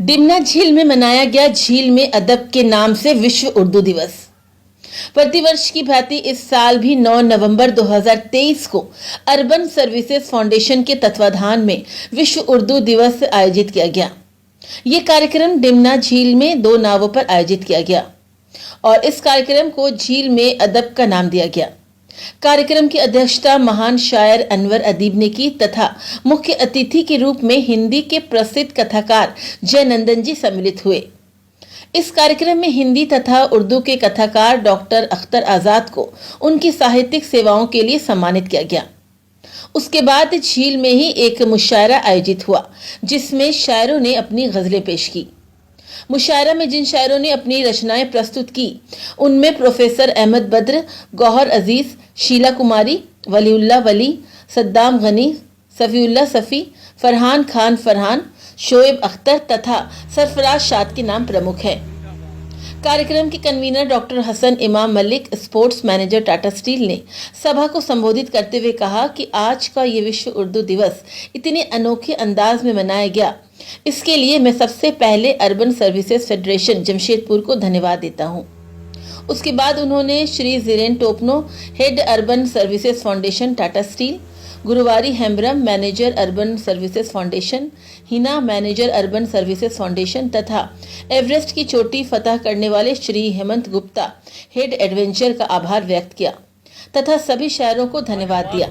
डिमना झील में मनाया गया झील में अदब के नाम से विश्व उर्दू दिवस। प्रतिवर्ष की भांति इस साल भी 9 नवंबर 2023 को अर्बन सर्विसेज फाउंडेशन के तत्वाधान में विश्व उर्दू दिवस आयोजित किया गया। ये कार्यक्रम डिमना झील में 2 नावों पर आयोजित किया गया और इस कार्यक्रम को झील में अदब का नाम दिया गया। कार्यक्रम की अध्यक्षता महान शायर अनवर अदीब ने की तथा मुख्य अतिथि के रूप में हिंदी के प्रसिद्ध कथाकार जयनंदन जी सम्मिलित हुए। इस कार्यक्रम में हिंदी तथा उर्दू के कथाकार डॉक्टर अख्तर आजाद को उनकी साहित्यिक सेवाओं के लिए सम्मानित किया गया। उसके बाद झील में ही एक मुशायरा आयोजित हुआ जिसमें शायरों ने अपनी गजलें पेश की। मुशायरा में जिन शायरों ने अपनी रचनाएं प्रस्तुत की उनमें प्रोफेसर अहमद बद्र, गौहर अजीज, शीला कुमारी, वलीउल्लाह वली, सद्दाम गनी, सफीउल्लाह सफ़ी, फरहान खान फरहान, शोएब अख्तर तथा सरफराज शाद के नाम प्रमुख हैं। कार्यक्रम के कन्वीनर डॉक्टर हसन इमाम Malik, sports manager Tata steel ने सभा को संबोधित करते हुए कहा कि आज का ये विश्व उर्दू दिवस इतने अनोखे अंदाज में मनाया गया, इसके लिए मैं सबसे पहले अर्बन सर्विसेज फेडरेशन जमशेदपुर को धन्यवाद देता हूँ। उसके बाद उन्होंने Shri Ziren Topno, head urban services foundation Tata steel, Guruwari Hembram, manager urban services foundation, Hina, manager urban services foundation तथा एवरेस्ट की चोटी फतह करने वाले श्री हेमंत गुप्ता, हेड एडवेंचर का आभार व्यक्त किया तथा सभी शायरों को धन्यवाद दिया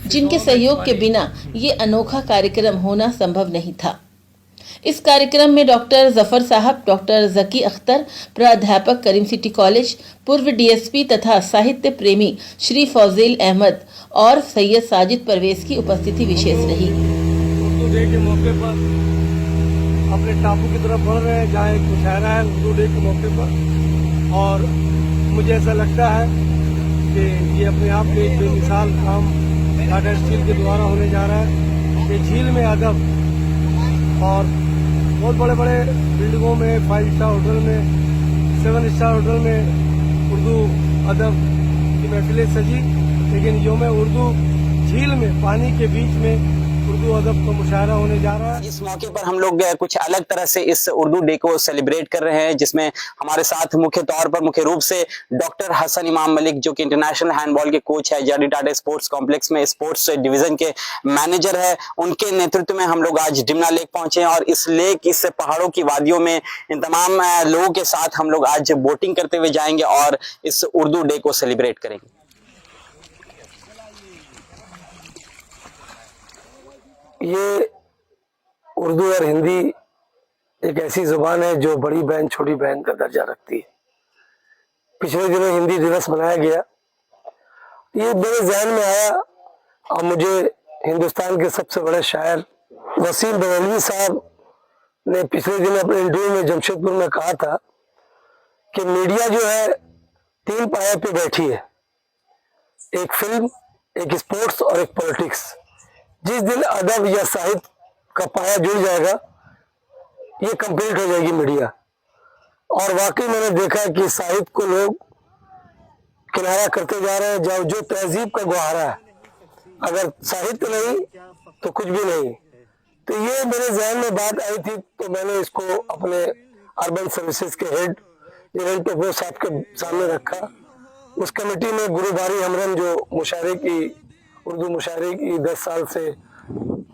जिनके सहयोग के बिना ये अनोखा कार्यक्रम होना संभव नहीं था। इस कार्यक्रम में डॉक्टर जफर साहब, डॉक्टर जकी अख्तर, प्राध्यापक करीम सिटी कॉलेज, पूर्व डीएसपी तथा साहित्य प्रेमी श्री फौजील अहमद और सैयद साजिद परवेज की उपस्थिति विशेष रही। उर्दू डे के मौके पर अपने टापू की तरफ बढ़ रहे हैं जहाँ एक मुशायरा है उर्दू डे के मौके पर, और मुझे ऐसा लगता है कि ये अपने आप में एक बेमिसाल काम टाटा स्टील के द्वारा होने जा रहा है। ये झील में अदब और बहुत बड़े बड़े बिल्डिंगों में, 5 स्टार होटल में, 7 स्टार होटल में उर्दू अदब की महफिलें सजी, लेकिन योम उर्दू झील में पानी के बीच में उर्दू अदब का मुशायरा होने जा रहा है। इस मौके पर हम लोग कुछ अलग तरह से इस उर्दू डे को सेलिब्रेट कर रहे हैं, जिसमें हमारे साथ मुख्य रूप से डॉक्टर हसन इमाम मलिक, जो कि इंटरनेशनल हैंडबॉल के कोच है, जेडी टाटा स्पोर्ट्स कॉम्प्लेक्स में स्पोर्ट्स डिवीजन के मैनेजर है, उनके नेतृत्व में हम लोग आज डिमना लेक पहुंचे हैं और इस लेक, इस पहाड़ों की वादियों में इन तमाम लोगों के साथ हम लोग आज बोटिंग करते हुए जाएंगे और इस उर्दू डे को सेलिब्रेट करेंगे। ये उर्दू और हिंदी एक ऐसी जुबान है जो बड़ी बहन छोटी बहन का दर्जा रखती है। पिछले दिनों हिंदी दिवस मनाया गया, ये मेरे ज़हन में आया और मुझे हिंदुस्तान के सबसे बड़े शायर वसीम बरेलवी साहब ने पिछले दिन अपने इंटरव्यू में जमशेदपुर में कहा था कि मीडिया जो है 3 पाए पे बैठी है, एक फिल्म, एक स्पोर्ट्स और एक पॉलिटिक्स। जिस दिन अदब या साहित्य का पाया जुड़ जाएगा ये कंप्लीट हो जाएगी मीडिया। और वाकई मैंने देखा कि साहित्य को लोग किनारा करते जा रहे हैं, जो तहजीब का गुहारा है। अगर साहित्य नहीं तो कुछ भी नहीं। तो ये मेरे जहन में बात आई थी तो मैंने इसको अपने अर्बन सर्विसेज के हेड ज़ीरेन टोपनो साहब के सामने रखा। उस कमेटी में गुरुवारी हेम्ब्रम, जो मुशायरे की उर्दू मुशायरे की 10 साल से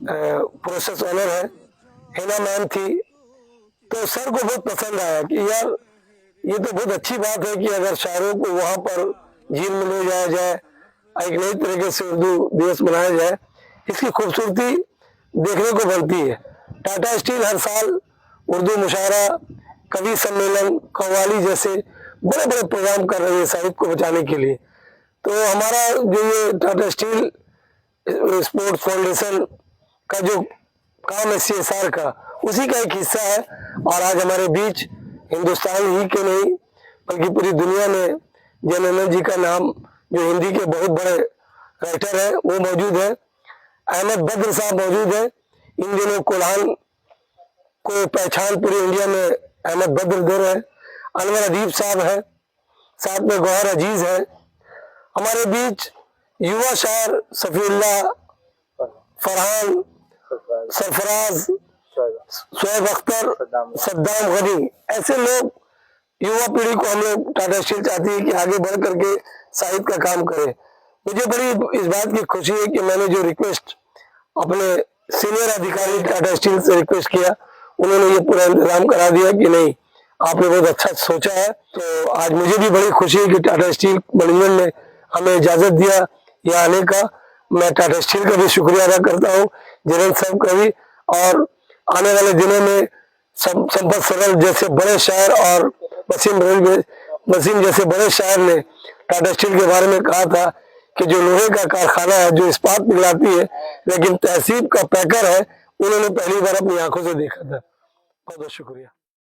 प्रोसेस ऑनर है, हिना मैम थी। तो सर को बहुत पसंद आया कि यार ये तो बहुत अच्छी बात है कि अगर शायरों को वहाँ पर झील में ले जाया जाए, एक नई तरीके से उर्दू दिवस मनाया जाए, इसकी खूबसूरती देखने को बनती है। टाटा स्टील हर साल उर्दू मुशायरा, कवि सम्मेलन, कव्वाली जैसे बड़े बड़े प्रोग्राम कर रही है साहित्य को बचाने के लिए। तो हमारा जो ये टाटा स्टील स्पोर्ट्स फाउंडेशन का जो काम है CSR का, उसी का एक हिस्सा है। और आज हमारे बीच हिंदुस्तान ही के नहीं बल्कि पूरी दुनिया में जयनंदन जी का नाम, जो हिंदी के बहुत बड़े राइटर है, वो मौजूद है। अहमद बद्र साहब मौजूद है। इन दिनों कोल्हान को पहचान पूरी इंडिया में अहमद बद्र दे रहे हैं। अनवर अदीब साहब है, साथ में गौहर अजीज है। हमारे बीच युवा शायर सफीउल्लाह, फरहान, सरफराज, शोएब अख्तर, सद्दाम गनी, ऐसे लोग, युवा पीढ़ी को हम लोग टाटा स्टील चाहती है कि आगे बढ़ करके साहित्य का काम करे। मुझे बड़ी इस बात की खुशी है कि मैंने जो रिक्वेस्ट अपने सीनियर अधिकारी टाटा स्टील से रिक्वेस्ट किया, उन्होंने ये पूरा इंतजाम करा दिया कि नहीं, आपने बहुत अच्छा सोचा है। तो आज मुझे भी बड़ी खुशी है कि टाटा स्टील मैनेजमेंट ने हमें इजाजत दिया यहाँ आने का। मैं टाटा स्टील का भी शुक्रिया अदा करता हूँ, जिनेंद्र साहब का भी, और आने वाले दिनों में संपत सरल जैसे बड़े शायर और वसीम जैसे बड़े शायर ने टाटा स्टील के बारे में कहा था कि जो लोहे का कारखाना है, जो इस्पात पिघलाती है, लेकिन तहसीब का पैकर है, उन्होंने पहली बार अपनी आंखों से देखा था। बहुत बहुत शुक्रिया।